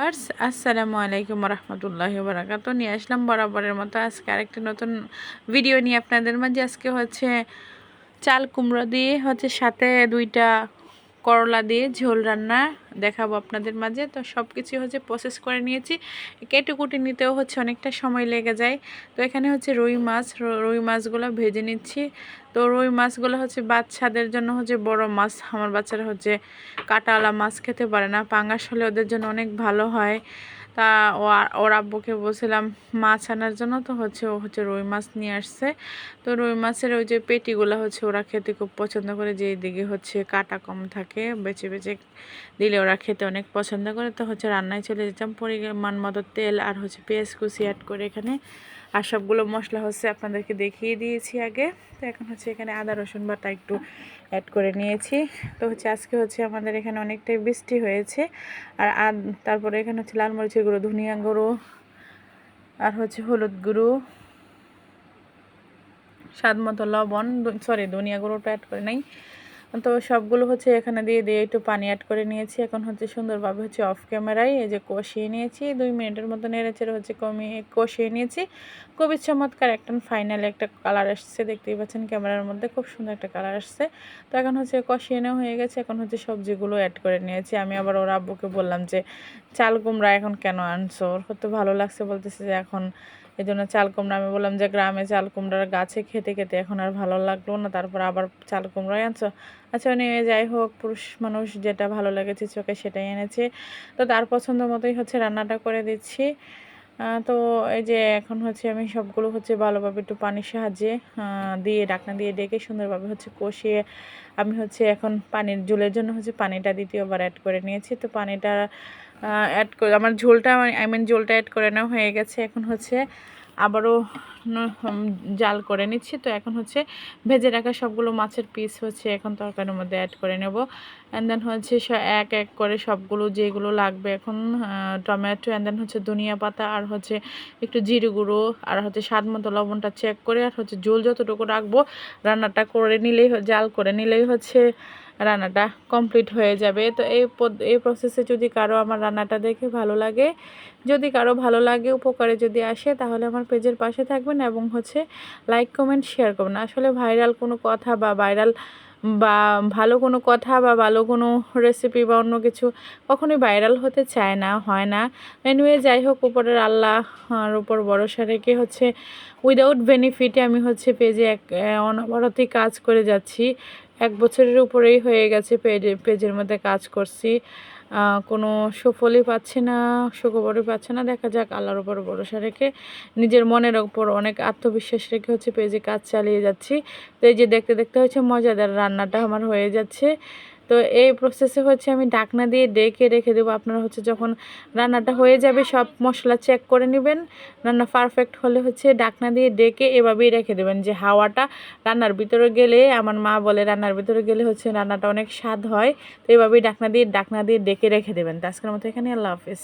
Viewers আসসালামু আলাইকুম রহমতুল্লাহি ওয়া বারাকাতুহু। নিয়ে আসলাম বরাবরের মতো আজকে আরেকটি নতুন ভিডিও নিয়ে আপনাদের মাঝে। আজকে হচ্ছে চাল কুমড়ো দিয়ে হচ্ছে সাথে দুইটা করলা দিয়ে ঝোল রান্না দেখাবো আপনাদের মাঝে। তো সব কিছু হচ্ছে প্রসেস করে নিয়েছি, কেটে কুটে নিতেও হচ্ছে অনেকটা সময় লেগে যায়। তো এখানে হচ্ছে রুই মাছগুলো ভেজে নিচ্ছি। তো রুই মাছগুলো হচ্ছে বাচ্চাদের জন্য হচ্ছে বড় মাছ, আমার বাচ্চারা হচ্ছে কাঁটাওয়ালা মাছ খেতে পারে না, পাঙ্গাস হলে ওদের জন্য অনেক ভালো হয়। তা ওর আব্বুকে বলছিলাম মাছ আনার জন্য, তো হচ্ছে ও হচ্ছে রুই মাছ নিয়ে আসছে। তো রুই মাছের ওই যে পেটিগুলো হচ্ছে ওরা খেতে খুব পছন্দ করে, যে দিকে হচ্ছে কাটা কম থাকে বেছে বেছে দিলে ওরা খেতে অনেক পছন্দ করে। তো হচ্ছে রান্নায় চলে যেতাম, পরিমাণ মতো তেল আর হচ্ছে পেঁয়াজ কুচি অ্যাড করে এখানে, আর সবগুলো মশলা হচ্ছে আপনাদেরকে দেখিয়ে দিয়েছি আগে। তো এখন হচ্ছে এখানে আদা রসুন বাটা একটু অ্যাড করে নিয়েছি। তো হচ্ছে আজকে হচ্ছে আমাদের এখানে অনেকটাই বৃষ্টি হয়েছে। আর তারপরে এখানে হচ্ছে লাল মরিচের গুঁড়ো, ধনিয়া গুঁড়ো আর হচ্ছে হলুদ গুঁড়ো, স্বাদ মতো লবণ, ধনিয়া গুঁড়োটা অ্যাড করে নাই। তো সবগুলো হচ্ছে এখানে দিয়ে দিয়ে একটু পানি অ্যাড করে নিয়েছি। এখন হচ্ছে সুন্দরভাবে হচ্ছে অফ ক্যামেরায় এই যে কষিয়ে নিয়েছি, 2 মিনিটের মতো নেড়েচেড়ে হচ্ছে কষিয়ে নিয়েছি। খুবই চমৎকার একটা ফাইনাল একটা কালার আসছে, দেখতেই পাচ্ছেন ক্যামেরার মধ্যে খুব সুন্দর একটা কালার আসছে। তো এখন হচ্ছে কষিয়ে নেওয়া হয়ে গেছে, এখন হচ্ছে সবজিগুলো অ্যাড করে নিয়েছি। আমি আবার ওর আব্বুকে বললাম যে চাল কুমড়া এখন কেন আনছো, ওর হতে ভালো লাগছে, বলতেছে যে এখন এই জন্য চাল কুমড়া। আমি বললাম যে গ্রামে চাল কুমড়ার গাছে খেতে খেতে এখন আর ভালো লাগলো না, তারপর আবার চাল কুমড়াই আনছো। আচ্ছা নিয়ে যাই হোক, পুরুষ মানুষ যেটা ভালো লেগেছে চোখে সেটাই এনেছে। তো তার পছন্দ মতোই হচ্ছে রান্নাটা করে দিচ্ছি। তো এই যে এখন হচ্ছে আমি সবগুলো হচ্ছে ভালোভাবে একটু পানির সাহায্যে দিয়ে ঢাকনা দিয়ে ডেকে সুন্দরভাবে হচ্ছে কষিয়ে আমি হচ্ছে এখন পানির ঝোলের জন্য হচ্ছে পানিটা দ্বিতীয়বার অ্যাড করে নিয়েছি। তো পানিটা অ্যাড করে আমার ঝোলটা ঝোলটা অ্যাড করে নেওয়া হয়ে গেছে। এখন হচ্ছে আবারও জাল করে নিচ্ছি। তো এখন হচ্ছে ভেজে রাখা সবগুলো মাছের পিস হচ্ছে এখন তরকারির মধ্যে অ্যাড করে নেব। অ্যান্ড দেন হচ্ছে এক এক করে সবগুলো যেগুলো লাগবে এখন টমেটো, অ্যান্ড দেন হচ্ছে ধনিয়া পাতা আর হচ্ছে একটু জিরে গুঁড়ো আর হচ্ছে স্বাদ মতো লবণটা চেক করে, আর হচ্ছে ঝোল যতটুকু রাখবো রান্নাটা করে নিলেই, জাল করে নিলেই হচ্ছে রান্নাটা কমপ্লিট হয়ে যাবে। তো এই প্রসেসে যদি কারো আমার রান্নাটা দেখে ভালো লাগে, যদি কারো ভালো লাগে, উপকারে যদি আসে, তাহলে আমার পেজের পাশে থাকবেন এবং হচ্ছে লাইক কমেন্ট শেয়ার করবেন। আসলে ভাইরাল কোনো কথা বা ভালো কোনো কথা বা ভালো কোনো রেসিপি বা অন্য কিছু কখনোই ভাইরাল হতে চায় না, হয় না। এনিওয়ে যাই হোক, উপরের আল্লাহর উপর ভরসা রেখে হচ্ছে উইদাউট বেনিফিটে আমি হচ্ছে পেজে অনবরতই কাজ করে যাচ্ছি। 1 বছরের উপরেই হয়ে গেছে পেজের মধ্যে কাজ করছি, কোনো সুফলই পাচ্ছি না, সুখবরই পাচ্ছি না। দেখা যাক, আল্লাহর উপর ভরসা রেখে নিজের মনের ওপর অনেক আত্মবিশ্বাস রেখে হচ্ছে পেজে কাজ চালিয়ে যাচ্ছি। তো এই যে দেখতে দেখতে হচ্ছে মজাদার রান্নাটা আমার হয়ে যাচ্ছে। তো এই প্রসেসে হচ্ছে আমি ঢাকনা দিয়ে ডেকে রেখে দেবো। আপনারা হচ্ছে যখন রান্নাটা হয়ে যাবে সব মশলা চেক করে নেবেন, রান্না পারফেক্ট হলে হচ্ছে ঢাকনা দিয়ে ডেকে এভাবেই রেখে দেবেন, যে হাওয়াটা রান্নার ভিতরে গেলে, আমার মা বলে রান্নার ভিতরে গেলে হচ্ছে রান্নাটা অনেক স্বাদ হয়। তো এভাবেই ঢাকনা দিয়ে ডেকে রেখে দেবেন। তো আজকের মতো এখানে, আল্লাহ হাফেজ।